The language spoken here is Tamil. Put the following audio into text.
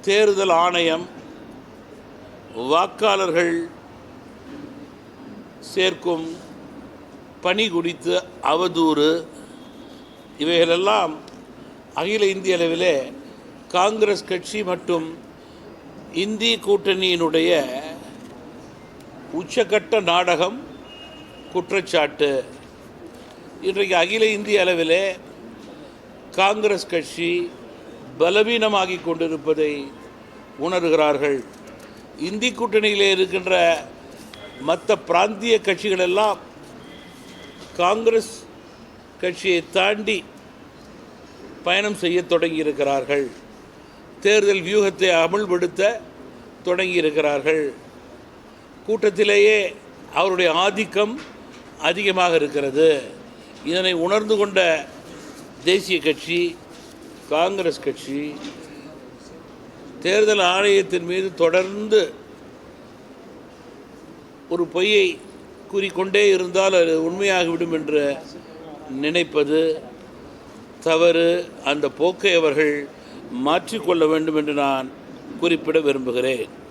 தேர்தல் ஆணையம் வாக்காளர்கள் சேர்க்கும் பணி குறித்து அவதூறு இவைகளெல்லாம் அகில இந்திய அளவிலே காங்கிரஸ் கட்சி மற்றும் இந்திய கூட்டணியினுடைய உச்சக்கட்ட நாடகம், குற்றச்சாட்டு. இன்றைக்கு அகில இந்திய அளவிலே காங்கிரஸ் கட்சி பலவீனமாகி கொண்டிருப்பதை உணர்கிறார்கள். இந்திய கூட்டணியிலே இருக்கின்ற மற்ற பிராந்திய கட்சிகளெல்லாம் காங்கிரஸ் கட்சியை தாண்டி பயணம் செய்ய தொடங்கியிருக்கிறார்கள். தேர்தல் வியூகத்தை அமல்படுத்த தொடங்கியிருக்கிறார்கள். கூட்டத்திலேயே அவருடைய ஆதிக்கம் அதிகமாக இருக்கிறது. இதனை உணர்ந்து கொண்ட தேசிய கட்சி காங்கிரஸ் கட்சி தேர்தல் ஆணையத்தின் மீது தொடர்ந்து ஒரு பொய்யை கூறிக்கொண்டே இருந்தால் அது உண்மையாகிவிடும் என்று நினைப்பது தவறு. அந்த போக்கை அவர்கள் மாற்றிக்கொள்ள வேண்டும் என்று நான் குறிப்பிட விரும்புகிறேன்.